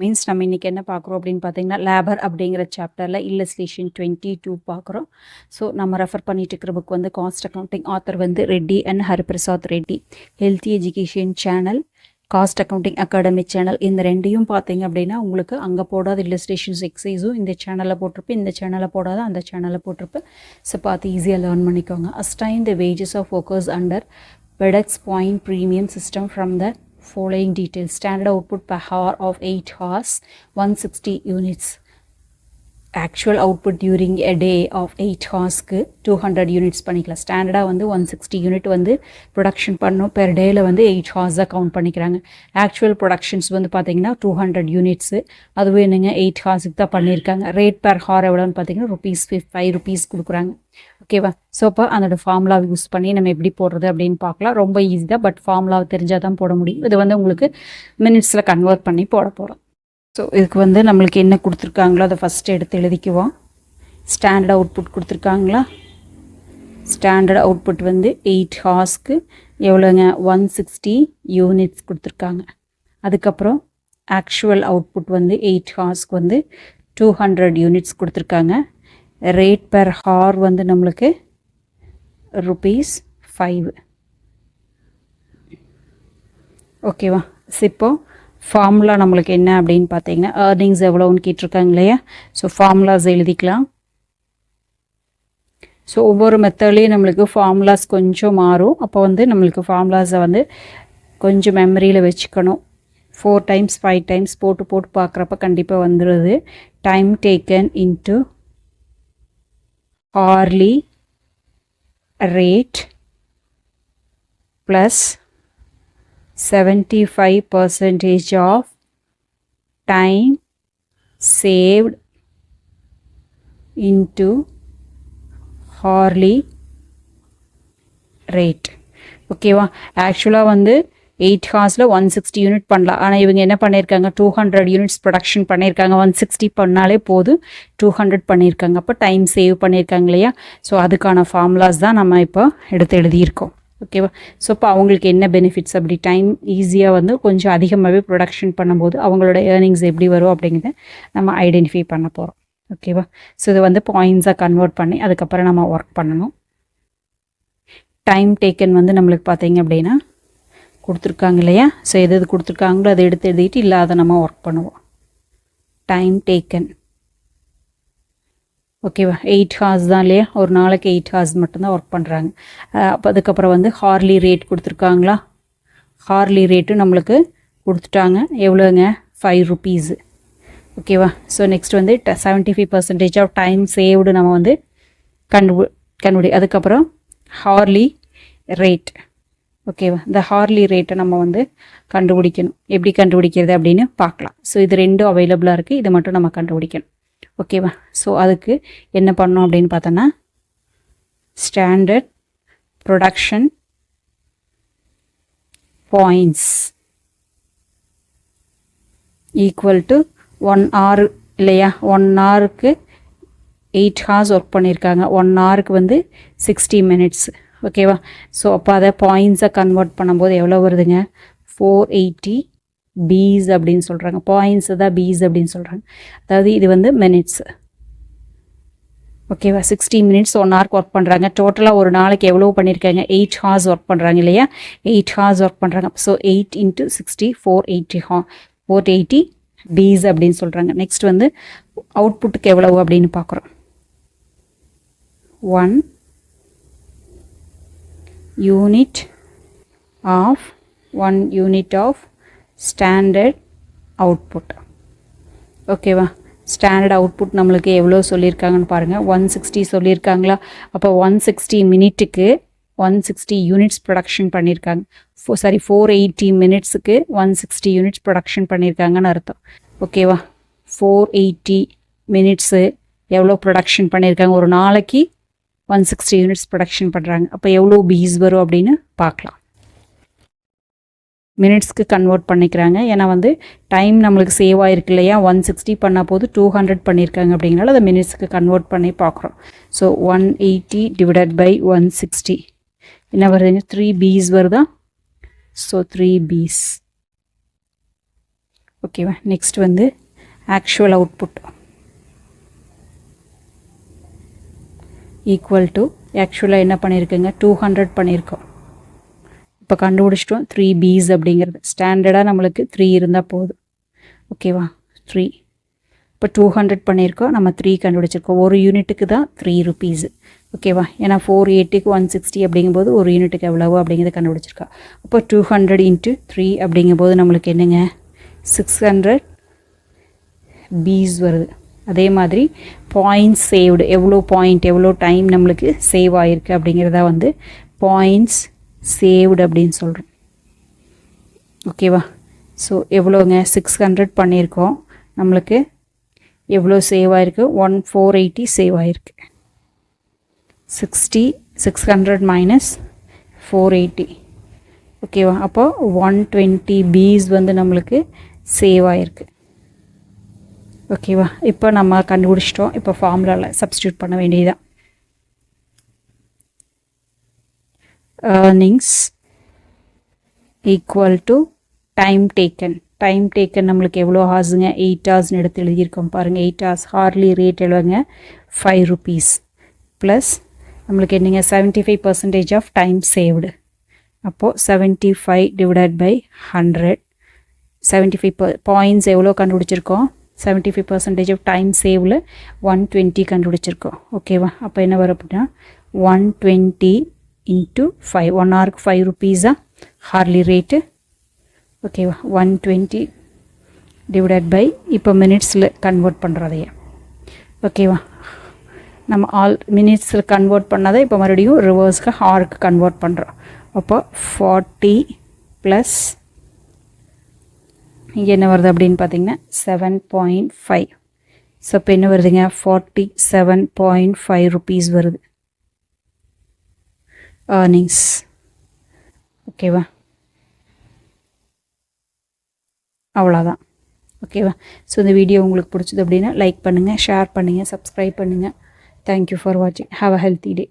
Means நம்ம இன்றைக்கி என்ன பார்க்குறோம் அப்படின்னு பார்த்தீங்கன்னா லேபர் அப்படிங்கிற சாப்டரில் இல்லஸ்ட்ரேஷன் 22 பார்க்குறோம். ஸோ நம்ம ரெஃபர் பண்ணிட்டு இருக்கிற புக் வந்து காஸ்ட் அக்கௌண்டிங், ஆத்தர் வந்து Reddy and Hariprasad Reddy. Healthy education channel, cost accounting academic channel, இந்த ரெண்டையும் பார்த்தீங்க அப்படின்னா உங்களுக்கு அங்கே போடாத இல்லஸ்ட்ரேஷன்ஸ் எக்ஸசைஸும் இந்த சேனலில் போட்டிருப்பேன், இந்த சேனலில் போடாத அந்த சேனலில் போட்டிருப்பேன். ஸோ பார்த்து ஈஸியாக லேர்ன் பண்ணிக்கோங்க. Ascertain the wages of workers under FedEx point premium system from the following details. Standard output per hour of 8 hours 160 units. Actual output during a day of 8 hoursக்கு 200 units பண்ணிக்கலாம். ஸ்டாண்டர்டாக வந்து 160 யூனிட் வந்து production பண்ணோம். Per டேயில் வந்து 8 ஹார்ஸாக count பண்ணிக்கிறாங்க. Actual productions வந்து பார்த்தீங்கன்னா 200 யூனிட்ஸு. அதுவே என்னங்க 8 ஹார்ஸுக்கு தான் பண்ணியிருக்காங்க. ரேட் பெர் ஹார் எவ்வளோன்னு பார்த்தீங்கன்னா ₹5 கொடுக்குறாங்க. ஓகேவா? ஸோ அப்போ அதோட ஃபார்முலாவை யூஸ் பண்ணி நம்ம எப்படி போடுறது அப்படின்னு பார்க்கலாம். ரொம்ப ஈஸி தான், பட் ஃபார்முலாவை தெரிஞ்சால் தான் போட முடியும். இது வந்து உங்களுக்கு மினிட்ஸில் கன்வெர்ட் பண்ணி போட போகிறோம். ஸோ இதுக்கு வந்து நம்மளுக்கு என்ன கொடுத்துருக்காங்களோ அதை ஃபஸ்ட்டு எடுத்து எழுதிக்குவோம். ஸ்டாண்டர்ட் அவுட்புட் கொடுத்துருக்காங்களா? ஸ்டாண்டர்ட் அவுட்புட் வந்து 8 ஹார்ஸ்க்கு எவ்வளோங்க? 160 யூனிட்ஸ் கொடுத்துருக்காங்க. அதுக்கப்புறம் ஆக்சுவல் அவுட்புட் வந்து 8 ஹார்ஸ்க்கு வந்து 200 யூனிட்ஸ் கொடுத்துருக்காங்க. ரேட் பெர் ஹார் வந்து நம்மளுக்கு ₹5. ஓகேவா? இப்போ ஃபார்முலா நம்மளுக்கு என்ன அப்படின்னு பார்த்தீங்கன்னா ஏர்னிங்ஸ் எவ்வளோன்னு கேட்டிருக்காங்க இல்லையா? ஸோ ஃபார்முலாஸ் எழுதிக்கலாம். ஸோ ஒவ்வொரு மெத்தட்லேயும் நம்மளுக்கு ஃபார்முலாஸ் கொஞ்சம் மாறும். அப்போ வந்து நம்மளுக்கு ஃபார்முலாஸை வந்து கொஞ்சம் மெமரியில் வச்சுக்கணும். 4 times 5 times போட்டு பார்க்குறப்ப கண்டிப்பாக வந்துடுது. Time taken into hourly rate plus 75% of time saved into hourly rate. ஓகேவா? ஆக்சுவலாக வந்து 8 ஹார்ஸில் 160 யூனிட் பண்ணலாம். ஆனால் இவங்க என்ன பண்ணியிருக்காங்க? 200 யூனிட்ஸ் ப்ரொடக்ஷன் பண்ணியிருக்காங்க. 160 பண்ணாலே போதும், 200 பண்ணியிருக்காங்க. அப்போ டைம் சேவ் பண்ணியிருக்காங்க இல்லையா? ஸோ அதுக்கான ஃபார்முலாஸ் தான் நம்ம இப்போ எடுத்து எழுதியிருக்கோம். ஓகேவா? ஸோ இப்போ அவங்களுக்கு என்ன பெனிஃபிட்ஸ், அப்படி டைம் ஈஸியாக வந்து கொஞ்சம் அதிகமாகவே ப்ரொடக்ஷன் பண்ணும்போது அவங்களோட ஏர்னிங்ஸ் எப்படி வரும் அப்படிங்கிறத நம்ம ஐடென்டிஃபை பண்ண போகிறோம். ஓகேவா? ஸோ இது வந்து பாயிண்ட்ஸாக கன்வெர்ட் பண்ணி அதுக்கப்புறம் நம்ம ஒர்க் பண்ணணும். டைம் டேக்கன் வந்து நம்மளுக்கு பார்த்தீங்க அப்படின்னா கொடுத்துருக்காங்க இல்லையா? ஸோ எது கொடுத்துருக்காங்களோ அதை எடுத்து எழுதிட்டு இல்லாத நம்ம ஒர்க் பண்ணுவோம். டைம் டேக்கன் ஓகேவா? 8 ஹார்ஸ் தான் இல்லையா? ஒரு நாளைக்கு 8 ஹார்ஸ் மட்டும்தான் ஒர்க் பண்ணுறாங்க. அப்போ அதுக்கப்புறம் வந்து ஹார்லி ரேட் கொடுத்துருக்காங்களா? ஹார்லி ரேட்டு நம்மளுக்கு கொடுத்துட்டாங்க. எவ்வளோங்க? ₹5. ஓகேவா? ஸோ நெக்ஸ்ட் வந்து 75% ஆஃப் டைம் சேவ்டு நம்ம வந்து கண்டுபிடி. அதுக்கப்புறம் ஹார்லி ரேட். ஓகேவா? இந்த ஹார்லி ரேட்டை நம்ம வந்து கண்டுபிடிக்கணும். எப்படி கண்டுபிடிக்கிறது அப்படின்னு பார்க்கலாம். ஸோ இது ரெண்டும் அவைலபிளாக இருக்குது, இதை மட்டும் நம்ம கண்டுபிடிக்கணும். ஓகேவா? ஸோ அதுக்கு என்ன பண்ணோம் அப்படின்னு பார்த்தோன்னா standard production points equal to 1 hour இல்லையா? 1 hourக்கு 8 hours ஒர்க் பண்ணியிருக்காங்க. 1 hourக்கு வந்து 60 minutes. ஓகேவா? ஸோ அப்போ அதை பாயிண்ட்ஸை கன்வெர்ட் பண்ணும்போது எவ்வளோ வருதுங்க? 480 பீஸ் அப்படின்னு சொல்கிறாங்க. பாயிண்ட்ஸு தான் பீஸ் அப்படின்னு சொல்கிறாங்க. அதாவது இது வந்து மினிட்ஸு. ஓகேவா? 60 minutes 1 hourக்கு ஒர்க் பண்ணுறாங்க. டோட்டலாக ஒரு நாளைக்கு எவ்வளோ பண்ணியிருக்காங்க? 8 hours ஒர்க் பண்ணுறாங்க இல்லையா? 8 hours ஒர்க் பண்ணுறாங்க. ஸோ 8 × 60 480 பீஸ் அப்படின்னு சொல்கிறாங்க. நெக்ஸ்ட் வந்து அவுட்புட்டுக்கு எவ்வளவு அப்படின்னு பார்க்குறோம். 1 unit of standard output. ஓகேவா? ஸ்டாண்டர்ட் அவுட்புட் நம்மளுக்கு எவ்வளோ சொல்லியிருக்காங்கன்னு பாருங்கள். 160 சொல்லியிருக்காங்களா? அப்போ 160 மினிட்டுக்கு 160 யூனிட்ஸ் ப்ரொடக்ஷன் பண்ணியிருக்காங்க. 480 மினிட்ஸுக்கு 160 யூனிட்ஸ் ப்ரொடக்ஷன் பண்ணியிருக்காங்கன்னு அர்த்தம். ஓகேவா? 480 மினிட்ஸு எவ்வளோ ப்ரொடக்ஷன் பண்ணியிருக்காங்க? ஒரு நாளைக்கு 160 யூனிட்ஸ் ப்ரொடக்ஷன் பண்ணுறாங்க. அப்போ எவ்வளோ பீஸ் வரும் அப்படின்னு பார்க்கலாம். மினிட்ஸ்க்கு கன்வெர்ட் பண்ணிக்கிறாங்க. ஏன்னா வந்து டைம் நம்மளுக்கு சேவ் ஆகிருக்கு இல்லையா? 160 பண்ணால் போது 200 பண்ணியிருக்காங்க அப்படிங்கிறனால அதை மினிட்ஸ்க்கு கன்வெர்ட் பண்ணி பார்க்குறோம். ஸோ 180 டிவைடட் பை 160 என்ன வருதுங்க? 3 பீஸ் வருதா? ஸோ 3 பீஸ் ஓகேவா. நெக்ஸ்ட் வந்து ஆக்சுவல் அவுட்புட் ஈக்குவல் டு ஆக்சுவலாக என்ன பண்ணியிருக்குங்க 200 பண்ணியிருக்கோம். இப்போ கண்டுபிடிச்சிட்டோம் 3 Bs அப்படிங்கிறது. ஸ்டாண்டர்டாக நம்மளுக்கு 3 இருந்தால் போதும். ஓகேவா. 3 இப்போ 200 பண்ணியிருக்கோம், நம்ம 3 கண்டுபிடிச்சிருக்கோம். ஒரு யூனிட்டுக்கு தான் 3 rupees. ஓகேவா. ஏன்னா 480க்கு 160 அப்படிங்கும்போது ஒரு யூனிட்டுக்கு எவ்வளவோ அப்படிங்கிறத கண்டுபிடிச்சிருக்கா. அப்போ 200 × 3 அப்படிங்கும்போது நம்மளுக்கு என்னங்க 600 Bs வருது. அதே மாதிரி பாயிண்ட்ஸ் சேவ்டு, எவ்வளோ பாயிண்ட் எவ்வளோ டைம் நம்மளுக்கு சேவ் ஆகிருக்கு அப்படிங்கிறத வந்து பாயிண்ட்ஸ் சேவ்டு அப்படின்னு சொல்கிறோம். ஓகேவா. ஸோ எவ்வளோங்க 600 பண்ணியிருக்கோம், நம்மளுக்கு எவ்வளோ சேவ் ஆகிருக்கு 480 சேவ் ஆகிருக்கு. 600 மைனஸ் 480. ஓகேவா. அப்போ 120 Bs வந்து நம்மளுக்கு சேவ் ஆகிருக்கு. ஓகேவா. இப்போ நம்ம கண்டுபிடிச்சிட்டோம். இப்போ ஃபார்முலாவில் சப்ஸ்டியூட் பண்ண வேண்டியதுதான். earnings equal to time taken. Time taken நம்மளுக்கு எவ்வளோ ஹார்ஸுங்க 8 hours எடுத்து எழுதியிருக்கோம் பாருங்கள். 8 hours. ஹார்லி ரேட் எவ்வளோங்க 5 rupees ப்ளஸ் நம்மளுக்கு என்னங்க 75% ஆஃப் டைம் சேவ்டு. அப்போது 75 டிவைடட் பை 100. 75 பாயிண்ட்ஸ் எவ்வளோ கண்டுபிடிச்சிருக்கோம் 75% ஆஃப் டைம் சேவில் 120 கண்டுபிடிச்சிருக்கோம். ஓகேவா. அப்போ என்ன வரும் அப்படின்னா 120 × 5. 1 hourக்கு 5 rupees ஹார்லி ரேட்டு. ஓகேவா. 120 டிவைடட் பை இப்போ மினிட்ஸில் கன்வெர்ட் பண்ணுறதையே. ஓகேவா. நம்ம ஆல் மினிட்ஸில் கன்வெர்ட் பண்ணதை இப்போ மறுபடியும் ரிவர்ஸ்க்கு ஹாருக்கு கன்வெர்ட் பண்ணுறோம். அப்போ 40 ப்ளஸ் இங்கே என்ன வருது அப்படின்னு பார்த்தீங்கன்னா 7.5. ஸோ இப்போ என்ன வருதுங்க 47.5 rupees வருது earnings. ஓகேவா. அவ்வளோதான். ஓகேவா. ஸோ இந்த வீடியோ உங்களுக்கு பிடிச்சது அப்படின்னா லைக் பண்ணுங்கள், ஷேர் பண்ணுங்கள், சப்ஸ்கிரைப் பண்ணுங்கள். தேங்க்யூ ஃபார் வாட்சிங். Have a healthy day.